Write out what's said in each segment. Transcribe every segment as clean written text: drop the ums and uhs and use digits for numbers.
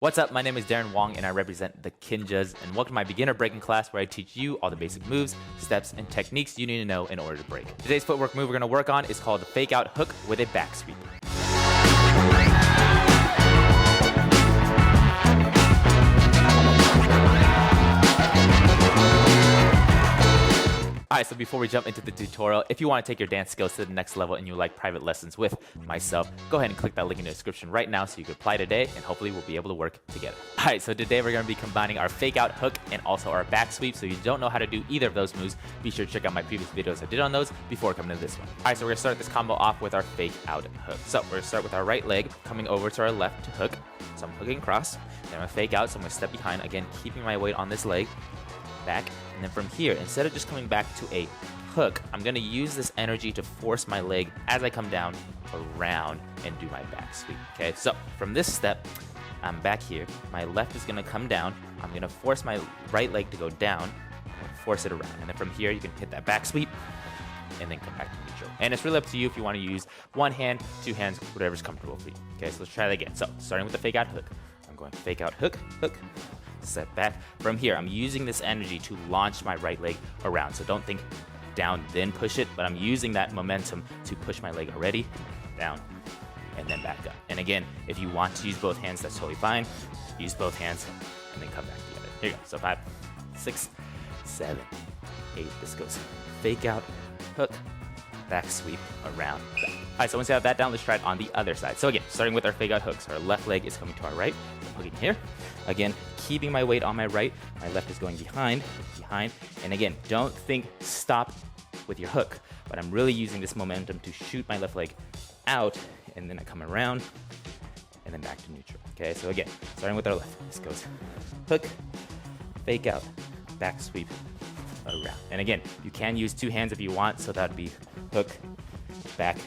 What's up? My name is Darren Wong and I represent the Kinjas, and welcome to my beginner breaking class where I teach you all the basic moves, steps, and techniques you need to know in order to break. Today's footwork move we're going to work on is called the fake out hook with a back sweep. Alright, so before we jump into the tutorial, if you want to take your dance skills to the next level and you like private lessons with myself, go ahead and click that link in the description right now so you can apply today and hopefully we'll be able to work together. Alright, so today we're going to be combining our fake out hook and also our back sweep. So if you don't know how to do either of those moves, be sure to check out my previous videos I did on those before coming to this one. Alright, so we're going to start this combo off with our fake out hook. So we're going to start with our right leg coming over to our left to hook. So I'm hooking across, then I'm going to fake out, so I'm going to step behind, again keeping my weight on this leg, back, and then from here, instead of just coming back to a hook, I'm going to use this energy to force my leg as I come down around and do my back sweep. Okay, so from this step, I'm back here. My left is going to come down. I'm going to force my right leg to go down and force it around. And then from here, you can hit that back sweep and then come back to neutral. And it's really up to you if you want to use one hand, two hands, whatever's comfortable for you. Okay, so let's try that again. So starting with the fake out hook, I'm going fake out hook, hook, step back. From here, I'm using this energy to launch my right leg around. So don't think down, then push it, but I'm using that momentum to push my leg already, down, and then back up. And again, if you want to use both hands, that's totally fine. Use both hands, and then come back together. Here you go. So 5, 6, 7, 8. This goes fake out, hook, back sweep, around, back. All right, so once you have that down, let's try it on the other side. So again, starting with our fake out hooks, our left leg is coming to our right. I'm hooking here. Again, keeping my weight on my right. My left is going behind, and again, don't think stop with your hook, but I'm really using this momentum to shoot my left leg out, and then I come around, and then back to neutral. Okay, so again, starting with our left, this goes hook, fake out, back sweep, around. And again, you can use two hands if you want, so that would be hook, back,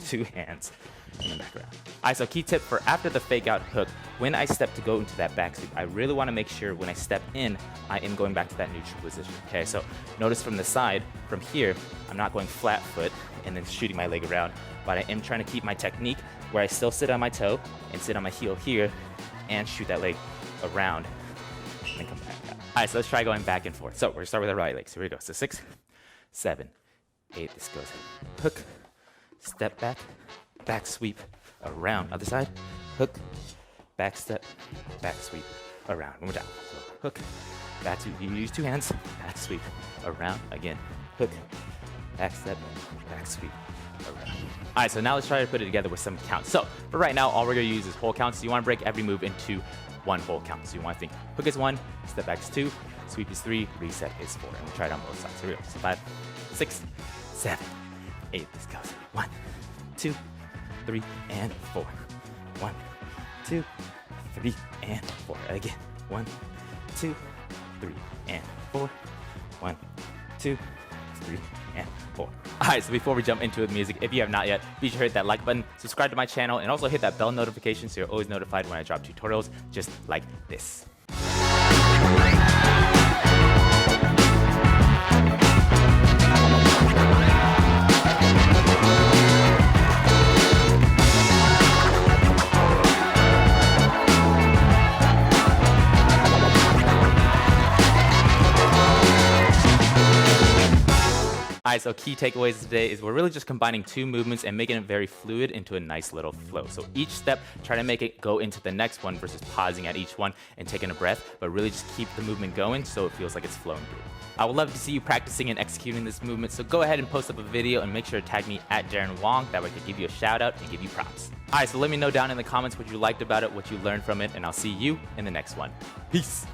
two hands, and then back around. All right, so key tip for after the fake out hook, when I step to go into that back sweep, I really want to make sure when I step in, I am going back to that neutral position. Okay, so notice from the side, from here, I'm not going flat foot and then shooting my leg around, but I am trying to keep my technique where I still sit on my toe and sit on my heel here and shoot that leg around and then come back out. All right, so let's try going back and forth. So we're gonna start with our right leg. So here we go. So 6, 7, 8. This goes hook, step back, back sweep, around. Other side, hook, back step, back sweep, around. One more time. So hook, back sweep. You use two hands, back sweep, around. Again, hook, back step, back sweep, around. All right, so now let's try to put it together with some counts. So for right now, all we're gonna use is whole counts. So you wanna break every move into one whole count. So you wanna think hook is 1, step back is 2, sweep is 3, reset is 4. And we'll try it on both sides. Here we go. So 5, 6, 7, 8. This goes 1, 2, 3, and 4. 1, 2, 3, and 4. Again, 1, 2, 3, and 4. 1, 2, 3, and 4. All right, so before we jump into the music, if you have not yet, be sure to hit that like button, subscribe to my channel, and also hit that bell notification so you're always notified when I drop tutorials just like this. Alright, so key takeaways today is we're really just combining two movements and making it very fluid into a nice little flow. So each step, try to make it go into the next one versus pausing at each one and taking a breath, but really just keep the movement going so it feels like it's flowing through. I would love to see you practicing and executing this movement, so go ahead and post up a video and make sure to tag me at Darren Wong. That way I can give you a shout out and give you props. Alright, so let me know down in the comments what you liked about it, what you learned from it, and I'll see you in the next one. Peace!